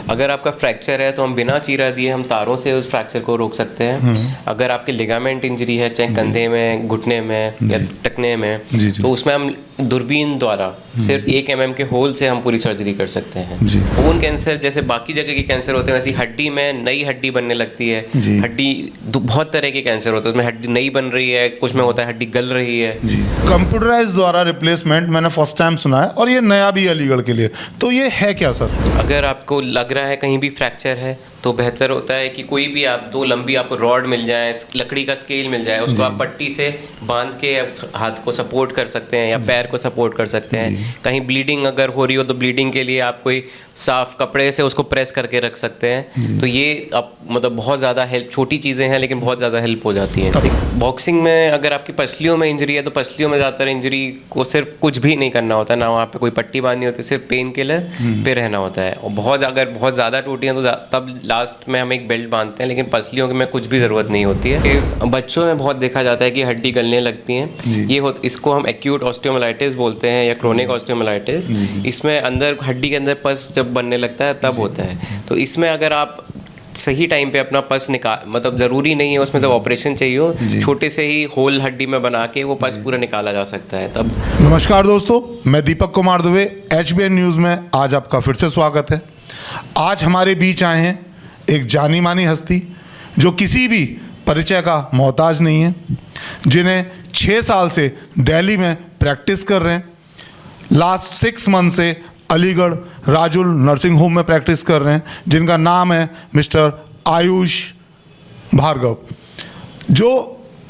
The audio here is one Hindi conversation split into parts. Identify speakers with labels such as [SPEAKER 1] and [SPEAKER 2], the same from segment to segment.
[SPEAKER 1] अगर आपका फ्रैक्चर है तो हम बिना चीरा दिए हम तारों से उस फ्रैक्चर को रोक सकते हैं। अगर आपके लिगामेंट इंजरी है, चाहे कंधे में, घुटने में या टखने में, तो उसमें हम दूरबीन द्वारा सिर्फ 1 mm के होल से हम पूरी सर्जरी कर सकते हैं। खून कैंसर जैसे बाकी जगह के कैंसर होते हैं, वैसे हड्डी में नई हड्डी बनने लगती है। हड्डी बहुत तरह के कैंसर होते हैं, उसमें हड्डी नई बन रही है, कुछ में होता है हड्डी गल रही है।
[SPEAKER 2] कंप्यूटराइज द्वारा रिप्लेसमेंट मैंने फर्स्ट टाइम सुना है, और ये नया भी अलीगढ़ के लिए, तो ये है क्या सर?
[SPEAKER 1] अगर आपको लग रहा है कहीं भी फ्रैक्चर है तो बेहतर होता है कि कोई भी आप 2 लंबी आपको रॉड मिल जाए, लकड़ी का स्केल मिल जाए, उसको आप पट्टी से बांध के हाथ को सपोर्ट कर सकते हैं या पैर को सपोर्ट कर सकते हैं। कहीं ब्लीडिंग अगर हो रही हो तो ब्लीडिंग के लिए आप कोई साफ कपड़े से उसको प्रेस करके रख सकते हैं। तो ये आप मतलब बहुत ज़्यादा हेल्प, छोटी चीज़ें हैं लेकिन बहुत ज़्यादा हेल्प हो जाती हैं। बॉक्सिंग में अगर आपकी पसलियों में इंजरी है तो पसलियों में ज़्यादातर इंजरी को सिर्फ कुछ भी नहीं करना होता, ना वहाँ पे कोई पट्टी बांधनी होती है, सिर्फ पेन किलर पे रहना होता है। और अगर बहुत ज़्यादा टूटी है तो तब लास्ट में हम एक बेल्ट बांधते हैं, लेकिन पसलियों में कुछ भी ज़रूरत नहीं होती है। बच्चों में बहुत देखा जाता है कि हड्डी गलने लगती हैं, इसको हम एक्यूट ऑस्टियोमाइलाइटिस बोलते हैं या क्रोनिक ऑस्टियोमाइलाइटिस। इसमें अंदर हड्डी के अंदर पस जब बनने लगता है तब होता है। तो इसमें अगर आप सही टाइम पे अपना पस निकाल, मतलब ज़रूरी नहीं है उसमें जब ऑपरेशन चाहिए हो, छोटे से ही होल हड्डी में बना के वो पस पूरा निकाला जा सकता है तब।
[SPEAKER 2] नमस्कार दोस्तों, मैं दीपक कुमार दुबे, HBN न्यूज़ में आज आपका फिर से स्वागत है। आज हमारे बीच आए हैं एक जानी मानी हस्ती जो किसी भी परिचय का मोहताज नहीं है, जिन्हें 6 साल से दिल्ली में प्रैक्टिस कर रहे हैं। लास्ट 6 मंथ से अलीगढ़ राजुल नर्सिंग होम में प्रैक्टिस कर रहे हैं, जिनका नाम है मिस्टर आयुष भार्गव, जो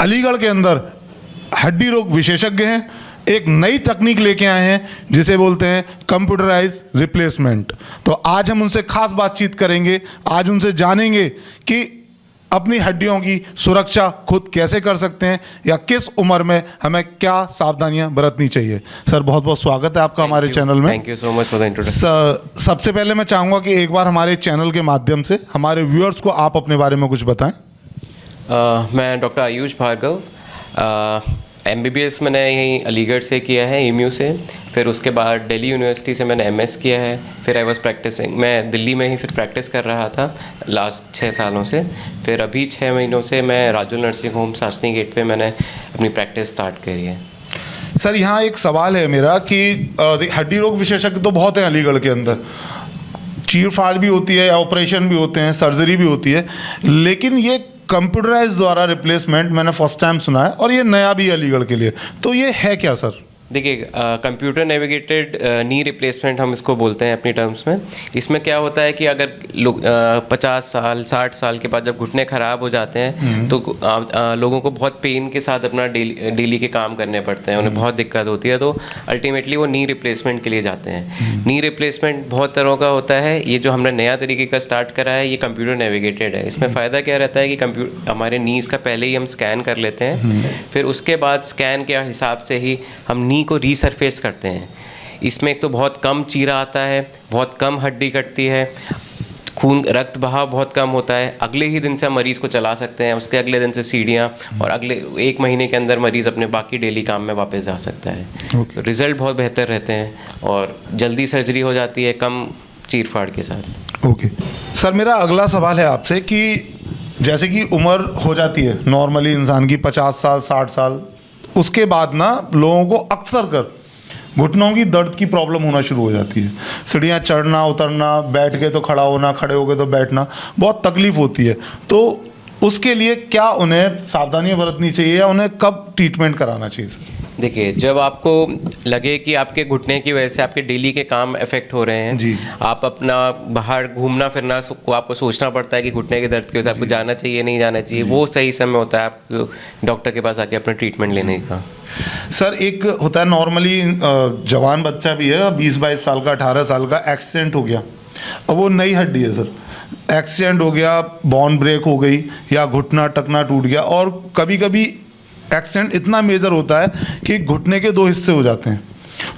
[SPEAKER 2] अलीगढ़ के अंदर हड्डी रोग विशेषज्ञ हैं। एक नई तकनीक लेके आए हैं जिसे बोलते हैं कंप्यूटराइज रिप्लेसमेंट। तो आज हम उनसे खास बातचीत करेंगे, आज उनसे जानेंगे कि अपनी हड्डियों की सुरक्षा खुद कैसे कर सकते हैं या किस उम्र में हमें क्या सावधानियां बरतनी चाहिए। सर बहुत बहुत स्वागत है आपका हमारे चैनल में।
[SPEAKER 1] Thank you so much for the introduction.
[SPEAKER 2] सबसे पहले मैं चाहूँगा कि एक बार हमारे चैनल के माध्यम से हमारे व्यूअर्स को आप अपने बारे में कुछ बताएं।
[SPEAKER 1] मैं डॉक्टर आयुष भार्गव, MBBS मैंने यहीं अलीगढ़ से किया है, EMU से। फिर उसके बाद दिल्ली यूनिवर्सिटी से मैंने MS किया है। फिर आई वॉज प्रैक्टिसिंग, मैं दिल्ली में ही फिर प्रैक्टिस कर रहा था लास्ट 6 सालों से। फिर अभी 6 महीनों से मैं Rajul nursing home Sasni gate पे मैंने अपनी प्रैक्टिस स्टार्ट करी है।
[SPEAKER 2] सर यहाँ एक सवाल है मेरा कि हड्डी रोग विशेषज्ञ तो बहुत हैं अलीगढ़ के अंदर, चीर फाड़ भी होती है, ऑपरेशन भी होते हैं, सर्जरी भी होती है, लेकिन ये कंप्यूटराइज द्वारा रिप्लेसमेंट मैंने फर्स्ट टाइम सुना है, और ये नया भी अलीगढ़ के लिए, तो ये है क्या सर?
[SPEAKER 1] देखिए, कंप्यूटर नेविगेटेड नी रिप्लेसमेंट हम इसको बोलते हैं अपनी टर्म्स में। इसमें क्या होता है कि अगर 50 साल 60 साल के बाद जब घुटने ख़राब हो जाते हैं तो लोगों को बहुत पेन के साथ अपना डेली के काम करने पड़ते हैं, उन्हें बहुत दिक्कत होती है, तो अल्टीमेटली वो नी रिप्लेसमेंट के लिए जाते हैं। नी रिप्लेसमेंट बहुत तरह का होता है। ये जो हमने नया तरीके का स्टार्ट करा है ये कंप्यूटर नेविगेटेड है। इसमें फ़ायदा क्या रहता है कि हमारे नीज़ का पहले ही हम स्कैन कर लेते हैं, फिर उसके बाद स्कैन के हिसाब से ही हम को रीसरफेस करते हैं। इसमें एक तो बहुत कम चीरा आता है, बहुत कम हड्डी कटती है, खून रक्त बहाव बहुत कम होता है। अगले ही दिन से हम मरीज़ को चला सकते हैं, उसके अगले दिन से सीढ़ियाँ, और अगले 1 महीने के अंदर मरीज़ अपने बाकी डेली काम में वापस जा सकता है। रिज़ल्ट बहुत बेहतर रहते हैं और जल्दी सर्जरी हो जाती है कम चीर फाड़ के साथ।
[SPEAKER 2] ओके सर, मेरा अगला सवाल है आपसे कि जैसे कि उम्र हो जाती है नॉर्मली इंसान की 50 साल 60 साल, उसके बाद ना लोगों को अक्सर कर घुटनों की दर्द की प्रॉब्लम होना शुरू हो जाती है। सीढ़ियाँ चढ़ना उतरना, बैठ के तो खड़ा होना, खड़े हो गए तो बैठना, बहुत तकलीफ होती है। तो उसके लिए क्या उन्हें सावधानियां बरतनी चाहिए या उन्हें कब ट्रीटमेंट कराना चाहिए सर?
[SPEAKER 1] देखिए, जब आपको लगे कि आपके घुटने की वजह से आपके डेली के काम इफेक्ट हो रहे हैं, आप अपना बाहर घूमना फिरना को आपको सोचना पड़ता है कि घुटने के दर्द की वजह से आपको जाना चाहिए नहीं जाना चाहिए, वो सही समय होता है आपको डॉक्टर के पास आके अपना ट्रीटमेंट लेने का।
[SPEAKER 2] सर एक होता है नॉर्मली जवान बच्चा भी है 20-22 साल का, 18 साल का, एक्सीडेंट हो गया, और वो नई हड्डी है सर, एक्सीडेंट हो गया, बोन ब्रेक हो गई या घुटना टकना टूट गया, और कभी कभी एक्सीडेंट इतना मेजर होता है कि घुटने के 2 हिस्से हो जाते हैं,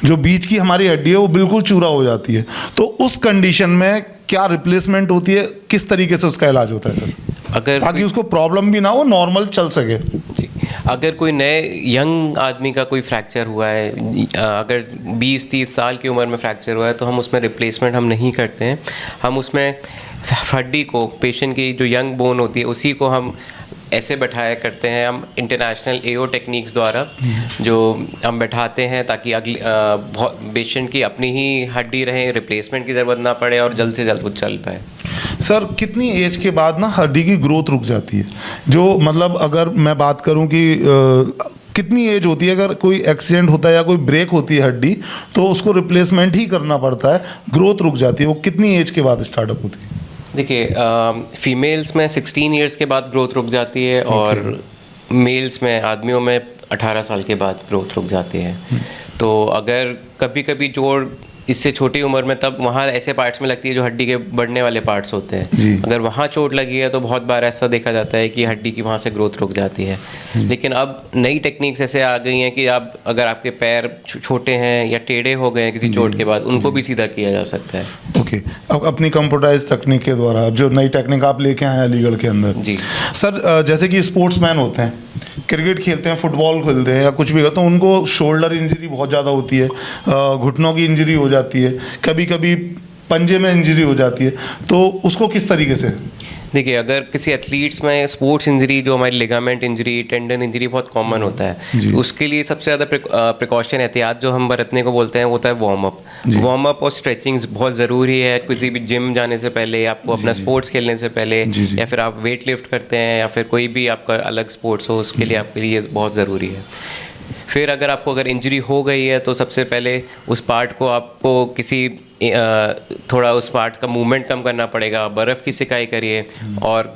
[SPEAKER 2] जो बीच की हमारी हड्डी है वो बिल्कुल चूरा हो जाती है। तो उस कंडीशन में क्या रिप्लेसमेंट होती है, किस तरीके से उसका इलाज होता है सर,
[SPEAKER 1] अगर
[SPEAKER 2] ताकि उसको प्रॉब्लम भी ना हो, नॉर्मल चल सके?
[SPEAKER 1] जी, अगर कोई नए यंग आदमी का कोई फ्रैक्चर हुआ है, अगर 20-30 साल की उम्र में फ्रैक्चर हुआ है, तो हम उसमें रिप्लेसमेंट हम नहीं करते हैं। हम उसमें हड्डी को, पेशेंट की जो यंग बोन होती है उसी को हम ऐसे बैठाया करते हैं, हम इंटरनेशनल एओ टेक्निक्स द्वारा जो हम बैठाते हैं, ताकि अगली पेशेंट की अपनी ही हड्डी रहे, रिप्लेसमेंट की ज़रूरत ना पड़े और जल्द से जल्द वो चल पाए।
[SPEAKER 2] सर कितनी एज के बाद ना हड्डी की ग्रोथ रुक जाती है? जो मतलब अगर मैं बात करूं कि कितनी एज होती है, अगर कोई एक्सीडेंट होता है या कोई ब्रेक होती है हड्डी, तो उसको रिप्लेसमेंट ही करना पड़ता है, ग्रोथ रुक जाती है, वो कितनी एज के बाद स्टार्टअप होती है?
[SPEAKER 1] देखिए, फीमेल्स में 16 इयर्स के बाद ग्रोथ रुक जाती है और मेल्स में, आदमियों में 18 साल के बाद ग्रोथ रुक जाती है। तो अगर कभी कभी जोड़ इससे छोटी उम्र में, तब वहाँ ऐसे पार्ट्स में लगती है जो हड्डी के बढ़ने वाले पार्ट्स होते हैं। अगर वहाँ चोट लगी है तो बहुत बार ऐसा देखा जाता है कि हड्डी की वहाँ से ग्रोथ रुक जाती है। लेकिन अब नई टेक्निक्स ऐसे आ गई हैं कि आप अगर आपके पैर छोटे हैं या टेढ़े हो गए हैं किसी चोट के बाद, उनको भी सीधा किया जा सकता है।
[SPEAKER 2] ओके, अब अपनी कंप्यूटराइज तकनीक के द्वारा, अब जो नई टेक्निक आप लेके आए हैं अलीगढ़ के अंदर
[SPEAKER 1] जी
[SPEAKER 2] सर, जैसे कि स्पोर्ट्समैन होते हैं, क्रिकेट खेलते हैं, फुटबॉल खेलते हैं या कुछ भी करते हैं, तो उनको शोल्डर इंजरी बहुत ज़्यादा होती है, घुटनों की इंजरी हो जाती है, कभी कभी पंजे में इंजरी हो जाती है, तो उसको किस तरीके से?
[SPEAKER 1] देखिए, अगर किसी एथलीट्स में स्पोर्ट्स इंजरी, जो हमारी लिगामेंट इंजरी, टेंडन इंजरी बहुत कॉमन होता है, उसके लिए सबसे ज़्यादा प्रिकॉशन, एहतियात जो हम बरतने को बोलते हैं, वो होता है वार्म अप। वार्म अप और स्ट्रेचिंग बहुत ज़रूरी है किसी भी जिम जाने से पहले, आपको अपना स्पोर्ट्स खेलने से पहले, या फिर आप वेट लिफ्ट करते हैं या फिर कोई भी आपका अलग स्पोर्ट्स हो, उसके लिए आपके लिए बहुत ज़रूरी है। फिर अगर इंजरी हो गई है तो सबसे पहले उस पार्ट को आपको थोड़ा उस पार्ट का मूवमेंट कम करना पड़ेगा, बर्फ़ की सिकाई करिए, और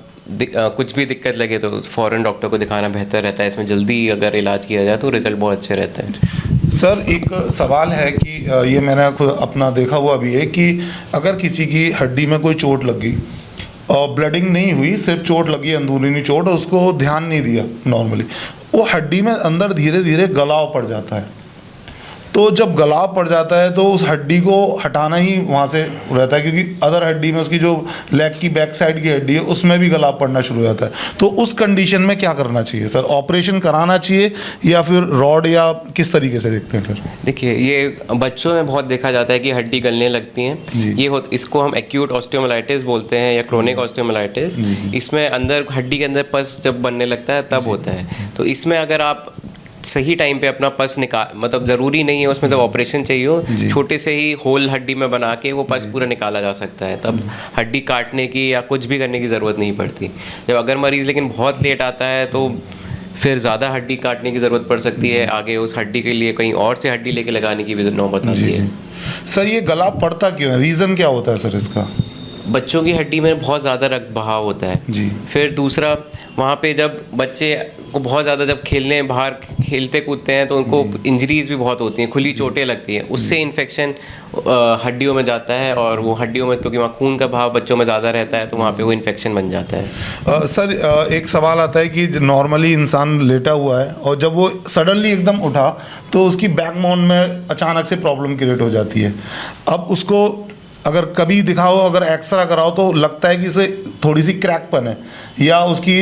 [SPEAKER 1] कुछ भी दिक्कत लगे तो फ़ौरन डॉक्टर को दिखाना बेहतर रहता है। इसमें जल्दी अगर इलाज किया जाए तो रिज़ल्ट बहुत अच्छे रहते हैं।
[SPEAKER 2] सर एक सवाल है कि ये मैंने खुद अपना देखा हुआ भी है कि अगर किसी की हड्डी में कोई चोट लग गई और ब्लडिंग नहीं हुई, सिर्फ चोट लगी, अंदरूनी चोट, उसको ध्यान नहीं दिया नॉर्मली, वो हड्डी में अंदर धीरे धीरे गलाव पड़ जाता है। तो जब गलाव पड़ जाता है तो उस हड्डी को हटाना ही वहाँ से रहता है, क्योंकि अदर हड्डी में, उसकी जो लेग की बैक साइड की हड्डी है, उसमें भी गलाव पड़ना शुरू हो जाता है। तो उस कंडीशन में क्या करना चाहिए सर? ऑपरेशन कराना चाहिए या फिर रॉड, या किस तरीके से देखते हैं सर?
[SPEAKER 1] देखिए, ये बच्चों में बहुत देखा जाता है कि हड्डी गलने लगती हैं। इसको हम एक्यूट ऑस्टियोमाइलाइटिस बोलते हैं या क्रोनिक ऑस्टियोमाइलाइटिस। इसमें अंदर हड्डी के अंदर पस जब बनने लगता है तब होता है। तो इसमें अगर आप सही टाइम पे अपना पस मतलब ज़रूरी नहीं है उसमें जब ऑपरेशन चाहिए हो, छोटे से ही होल हड्डी में बना के वो पस पूरा निकाला जा सकता है। तब हड्डी काटने की या कुछ भी करने की ज़रूरत नहीं पड़ती। जब अगर मरीज़ लेकिन बहुत लेट आता है तो फिर ज़्यादा हड्डी काटने की ज़रूरत पड़ सकती है, आगे उस हड्डी के लिए कहीं और से हड्डी लेके लगाने की भी नौबत आती है।
[SPEAKER 2] सर ये गलाव पड़ता क्यों है? रीज़न क्या होता है सर इसका?
[SPEAKER 1] बच्चों की हड्डी में बहुत ज़्यादा रक्त बहाव होता है
[SPEAKER 2] जी।
[SPEAKER 1] फिर दूसरा, वहाँ पे जब बच्चे को बहुत ज़्यादा जब खेलने बाहर खेलते कूदते हैं तो उनको इंजरीज भी बहुत होती हैं, खुली चोटें लगती हैं, उससे इन्फेक्शन हड्डियों में जाता है, और वो हड्डियों में, क्योंकि वहाँ खून का बहाव बच्चों में ज़्यादा रहता है, तो वहाँ पे वो इन्फेक्शन बन जाता है।
[SPEAKER 2] सर एक सवाल आता है कि नॉर्मली इंसान लेटा हुआ है और जब वो सडनली एकदम उठा तो उसकी बैकबोन में अचानक से प्रॉब्लम क्रिएट हो जाती है। अब उसको अगर कभी दिखाओ, अगर एक्सरा कराओ तो लगता है कि इसे थोड़ी सी क्रैकपन है या उसकी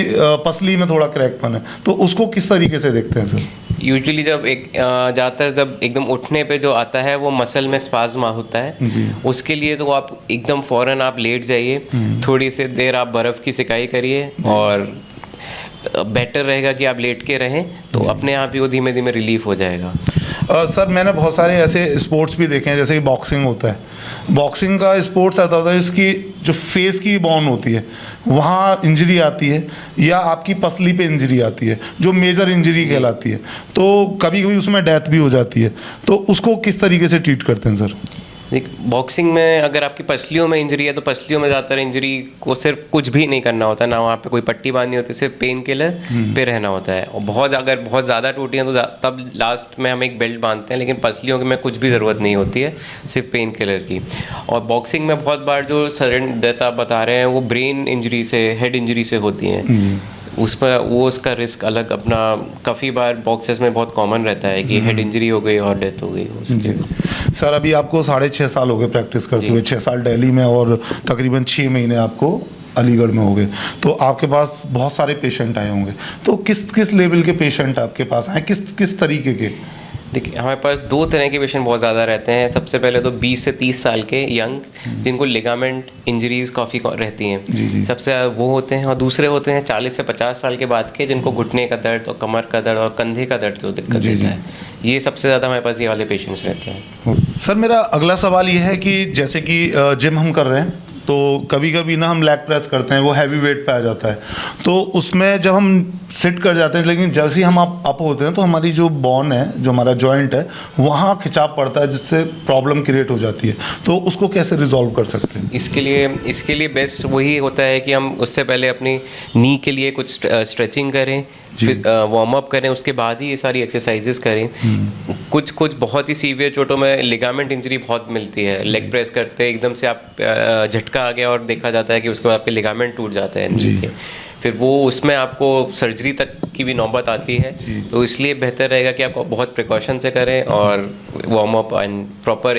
[SPEAKER 2] पसली में थोड़ा क्रैकपन है, तो उसको किस तरीके से देखते हैं सर?
[SPEAKER 1] यूजुअली जब ज़्यादातर जब एकदम उठने पे जो आता है वो मसल में स्पाज्म होता है, उसके लिए तो आप एकदम फ़ौरन आप लेट जाइए, थोड़ी सी देर आप बर्फ़ की सिकाई करिए, और बेटर रहेगा कि आप लेट के रहें, तो अपने आप ही वो धीमे धीमे रिलीफ हो जाएगा।
[SPEAKER 2] सर मैंने बहुत सारे ऐसे स्पोर्ट्स भी देखे हैं, जैसे कि बॉक्सिंग होता है, बॉक्सिंग का स्पोर्ट्स आता होता है, इसकी जो फेस की बोन होती है वहाँ इंजरी आती है, या आपकी पसली पे इंजरी आती है जो मेजर इंजरी कहलाती है, तो कभी कभी उसमें डेथ भी हो जाती है, तो उसको किस तरीके से ट्रीट करते हैं सर?
[SPEAKER 1] देख, बॉक्सिंग में अगर आपकी पसलियों में इंजरी है तो पसलियों में ज़्यादातर इंजरी को सिर्फ कुछ भी नहीं करना होता, ना वहाँ पे कोई पट्टी बांधनी होती है, सिर्फ पेन किलर पे रहना होता है। और अगर बहुत ज़्यादा टूटी हैं तो तब लास्ट में हम एक बेल्ट बांधते हैं, लेकिन पसलियों में कुछ भी ज़रूरत नहीं होती है, सिर्फ पेन किलर की। और बॉक्सिंग में बहुत बार जो सडन डेथ आप बता रहे हैं वो ब्रेन इंजरी से, हेड इंजरी से होती हैं, उस पर उसका रिस्क अलग अपना काफ़ी बार बॉक्सेस में बहुत कॉमन रहता है कि हेड इंजरी हो गई और डेथ हो गई उसके।
[SPEAKER 2] सर अभी आपको 6.5 साल हो गए प्रैक्टिस करते हुए, 6 साल दिल्ली में और तकरीबन 6 महीने आपको अलीगढ़ में हो गए, तो आपके पास बहुत सारे पेशेंट आए होंगे, तो किस किस लेवल के पेशेंट आपके पास आए, किस किस तरीके के?
[SPEAKER 1] देखिए, हमारे पास दो तरह के पेशेंट बहुत ज़्यादा रहते हैं। सबसे पहले तो 20 से 30 साल के यंग, जिनको लिगामेंट इंजरीज काफ़ी रहती हैं, सबसे वो होते हैं। और दूसरे होते हैं 40 से 50 साल के बाद के, जिनको घुटने का दर्द और कमर का दर्द और कंधे का दर्द जो दिक्कत देता है। ये सबसे ज़्यादा हमारे पास ये वाले पेशेंट्स रहते हैं।
[SPEAKER 2] सर, मेरा अगला सवाल ये है कि जैसे कि जिम हम कर रहे हैं, तो कभी कभी ना हम लेग प्रेस करते हैं, वो हैवी वेट पे आ जाता है, तो उसमें जब हम सिट कर जाते हैं, लेकिन जैसे ही हम अप होते हैं तो हमारी जो बोन है, जो हमारा जॉइंट है, वहाँ खिंचाव पड़ता है, जिससे प्रॉब्लम क्रिएट हो जाती है। तो उसको कैसे रिजॉल्व कर सकते हैं?
[SPEAKER 1] इसके लिए बेस्ट वही होता है कि हम उससे पहले अपनी नी के लिए कुछ स्ट्रेचिंग करें, फिर वार्म अप करें, उसके बाद ही ये सारी एक्सरसाइजेस करें। कुछ बहुत ही सीवियर चोटों में लिगामेंट इंजरी बहुत मिलती है। लेग प्रेस करते एकदम से आप झटका आ गया और देखा जाता है कि उसके बाद आपके लिगामेंट टूट जाते हैं नी के, फिर वो उसमें आपको सर्जरी तक की भी नौबत आती है। तो इसलिए बेहतर रहेगा कि आप बहुत प्रिकॉशन से करें और वार्म अप एंड प्रॉपर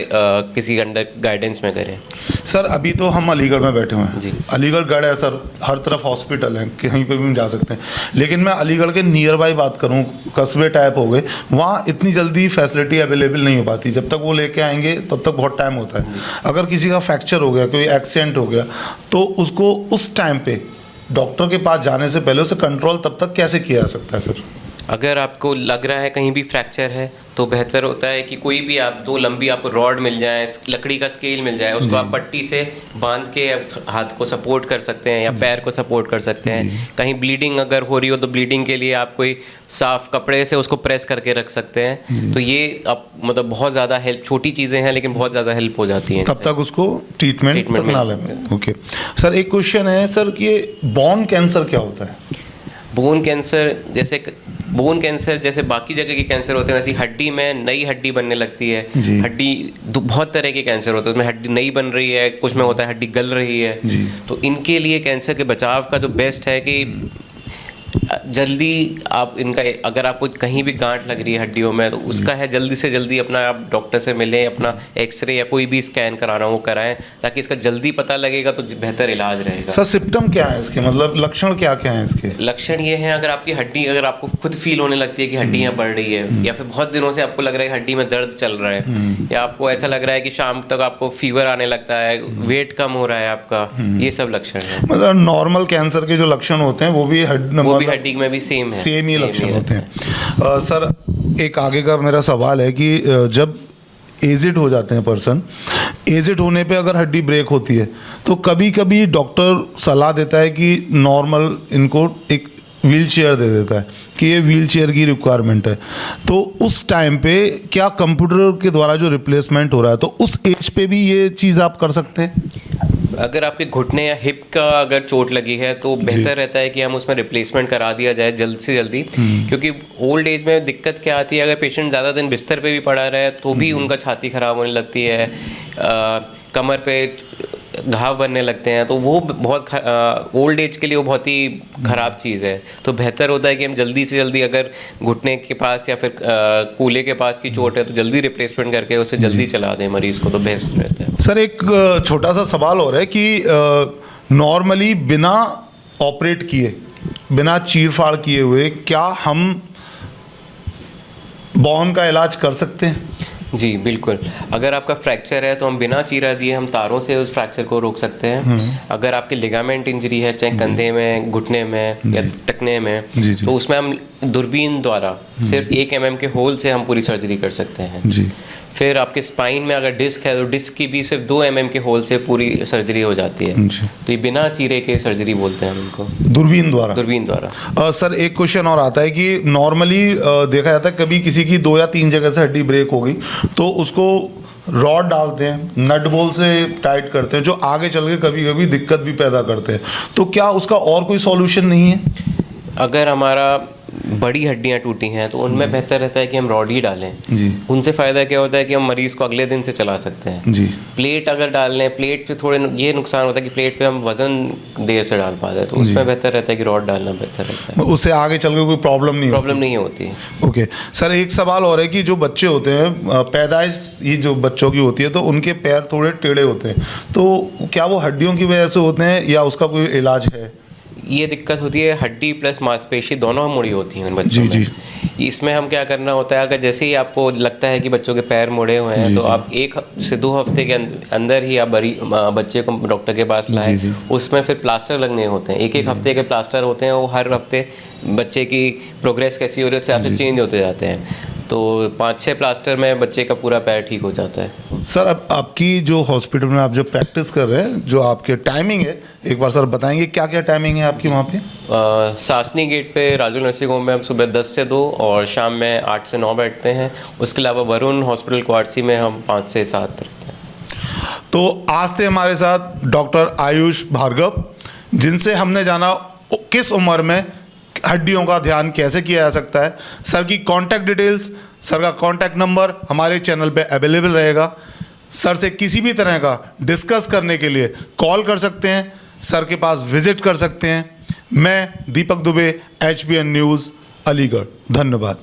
[SPEAKER 1] किसी अंडर गाइडेंस में करें।
[SPEAKER 2] सर, अभी तो हम अलीगढ़ में बैठे हुए हैं
[SPEAKER 1] जी।
[SPEAKER 2] अलीगढ़ गढ़ है सर, हर तरफ हॉस्पिटल है, कहीं पे भी हम जा सकते हैं। लेकिन मैं अलीगढ़ के नियर बाई बात करूं, कस्बे टाइप हो गए, वहाँ इतनी जल्दी फैसिलिटी अवेलेबल नहीं हो पाती। जब तक वो लेके आएंगे तब तक बहुत टाइम होता है। अगर किसी का फ्रैक्चर हो गया, कोई एक्सीडेंट हो गया, तो उसको उस टाइम पे डॉक्टर के पास जाने से पहले उसे कंट्रोल तब तक कैसे किया जा सकता है सर?
[SPEAKER 1] अगर आपको लग रहा है कहीं भी फ्रैक्चर है, तो बेहतर होता है कि कोई भी आप दो लंबी आपको रॉड मिल जाए, लकड़ी का स्केल मिल जाए, उसको आप पट्टी से बांध के हाथ को सपोर्ट कर सकते हैं या पैर को सपोर्ट कर सकते हैं। कहीं ब्लीडिंग अगर हो रही हो तो ब्लीडिंग के लिए आप कोई साफ कपड़े से उसको प्रेस करके रख सकते हैं। तो ये आप मतलब बहुत ज़्यादा हेल्प, छोटी चीज़ें हैं लेकिन बहुत ज़्यादा हेल्प हो जाती हैं।
[SPEAKER 2] तब तक उसको ट्रीटमेंट ना लें। ओके सर, एक क्वेश्चन है सर कि बोन कैंसर क्या होता है? बोन कैंसर जैसे बाकी जगह के कैंसर होते हैं, वैसे हड्डी में नई हड्डी बनने लगती है। हड्डी बहुत तरह के कैंसर होते हैं, उसमें हड्डी नई बन रही है, कुछ में होता है हड्डी गल रही है। तो इनके लिए कैंसर के बचाव का जो बेस्ट है कि जल्दी आप इनका, अगर आपको कहीं भी गांठ लग रही है हड्डियों में, तो उसका है जल्दी से जल्दी अपना आप डॉक्टर से मिलें, अपना एक्सरे या कोई भी स्कैन कराना वो कराएं, ताकि इसका जल्दी पता लगेगा तो बेहतर इलाज रहेगा। सर, सिम्टम क्या है इसके, मतलब लक्षण क्या क्या है इसके?
[SPEAKER 1] लक्षण ये हैं, अगर आपकी हड्डी, अगर आपको खुद फील होने लगती है कि हड्डियाँ बढ़ रही है, या फिर बहुत दिनों से आपको लग रहा है कि हड्डी में दर्द चल रहा है, या आपको ऐसा लग रहा है कि शाम तक आपको फीवर आने लगता है, वेट कम हो रहा है आपका, ये सब लक्षण है।
[SPEAKER 2] मतलब नॉर्मल कैंसर के जो लक्षण होते हैं वो भी
[SPEAKER 1] हड्डी में भी सेम
[SPEAKER 2] ही लक्षण होते हैं। सर, एक आगे का मेरा सवाल है कि जब एजिड हो जाते हैं पर्सन, एजिड होने पे अगर हड्डी ब्रेक होती है तो कभी कभी डॉक्टर सलाह देता है कि नॉर्मल इनको एक व्हील चेयर दे देता है कि ये व्हील चेयर की रिक्वायरमेंट है। तो उस टाइम पे क्या कंप्यूटर के द्वारा जो रिप्लेसमेंट हो रहा है, तो उस एज पे भी ये चीज़ आप कर सकते हैं?
[SPEAKER 1] अगर आपके घुटने या हिप का अगर चोट लगी है तो बेहतर रहता है कि हम उसमें रिप्लेसमेंट करा दिया जाए जल्द से जल्दी, क्योंकि ओल्ड एज में दिक्कत क्या आती है, अगर पेशेंट ज़्यादा दिन बिस्तर पे भी पड़ा रहे तो भी उनका छाती ख़राब होने लगती है, कमर पे घाव बनने लगते हैं, तो वो बहुत ओल्ड एज के लिए वो बहुत ही ख़राब चीज़ है। तो बेहतर होता है कि हम जल्दी से जल्दी, अगर घुटने के पास या फिर कूल्हे के पास की चोट है तो जल्दी रिप्लेसमेंट करके उसे जल्दी चला दें मरीज़ को, तो बेस्ट रहता है।
[SPEAKER 2] सर, एक छोटा सा सवाल हो रहा है कि नॉर्मली बिना ऑपरेट किए, बिना चीर-फाड़ किए हुए, क्या हम बोन का इलाज कर सकते हैं?
[SPEAKER 1] जी बिल्कुल। अगर आपका फ्रैक्चर है तो हम बिना चीरा दिए हम तारों से उस फ्रैक्चर को रोक सकते हैं। अगर आपके लिगामेंट इंजरी है, चाहे कंधे में, घुटने में या टखने में, तो उसमें हम दूरबीन द्वारा सिर्फ 1 mm के होल से हम पूरी सर्जरी कर सकते हैं। जी। फिर आपके स्पाइन में अगर डिस्क है तो डिस्क की भी सिर्फ 2 mm के होल से पूरी सर्जरी हो जाती है। तो ये बिना चीरे के सर्जरी बोलते हैं हम इनको, दूरबीन द्वारा।
[SPEAKER 2] सर, एक क्वेश्चन और आता है कि नॉर्मली देखा जाता है कभी किसी की 2 या 3 जगह से हड्डी ब्रेक हो गई तो उसको रॉड डालते हैं, नट बोल से टाइट करते हैं, जो आगे चल के कभी कभी दिक्कत भी पैदा करते हैं। तो क्या उसका और कोई सॉल्यूशन नहीं है?
[SPEAKER 1] अगर हमारा बड़ी हड्डियां टूटी हैं तो उनमें बेहतर रहता है कि हम रॉड ही डालें।
[SPEAKER 2] जी।
[SPEAKER 1] उनसे फ़ायदा क्या होता है कि हम मरीज़ को अगले दिन से चला सकते हैं।
[SPEAKER 2] जी।
[SPEAKER 1] प्लेट अगर डाल लें, प्लेट पे थोड़े ये नुकसान होता है कि प्लेट पे हम वज़न देर से डाल पाते हैं, तो उसमें बेहतर रहता है कि रॉड डालना बेहतर रहता है।
[SPEAKER 2] उससे आगे चल के कोई प्रॉब्लम नहीं
[SPEAKER 1] होती।
[SPEAKER 2] ओके सर, एक सवाल और है कि जो बच्चे होते हैं, पैदाइश ही जो बच्चों की होती है तो उनके पैर थोड़े टेढ़े होते हैं, तो क्या वो हड्डियों की वजह से होते हैं या उसका कोई इलाज है?
[SPEAKER 1] ये दिक्कत होती है, हड्डी प्लस मांसपेशी दोनों मुड़ी होती हैं उन बच्चों में। इसमें हम क्या करना होता है, अगर जैसे ही आपको लगता है कि बच्चों के पैर मुड़े हुए हैं, तो आप 1 से 2 हफ्ते के अंदर ही आप बच्चे को डॉक्टर के पास लाएं। उसमें फिर प्लास्टर लगने होते हैं, 1-1 हफ्ते के प्लास्टर होते हैं, वो हर हफ्ते बच्चे की प्रोग्रेस कैसी हो रही है उससे आपसे चेंज होते जाते हैं। तो 5-6 प्लास्टर में बच्चे का पूरा पैर ठीक हो जाता है।
[SPEAKER 2] सर, अब आपकी जो हॉस्पिटल में आप जो प्रैक्टिस कर रहे हैं, जो आपके टाइमिंग है, एक बार सर बताएंगे क्या क्या टाइमिंग है आपकी वहाँ पे?
[SPEAKER 1] सासनी गेट पे राजू नर्सिंग होम में हम सुबह 10 से 2 और शाम में 8 से 9 बैठते हैं। उसके अलावा वरुण हॉस्पिटल क्वार्सी में हम 5 से 7 रहते हैं।
[SPEAKER 2] तो आज थे हमारे साथ डॉक्टर आयुष भार्गव, जिनसे हमने जाना किस उम्र में हड्डियों का ध्यान कैसे किया जा सकता है। सर की कॉन्टैक्ट डिटेल्स, सर का कॉन्टैक्ट नंबर हमारे चैनल पे अवेलेबल रहेगा। सर से किसी भी तरह का डिस्कस करने के लिए कॉल कर सकते हैं, सर के पास विजिट कर सकते हैं। मैं दीपक दुबे, HBN न्यूज़, अलीगढ़। धन्यवाद।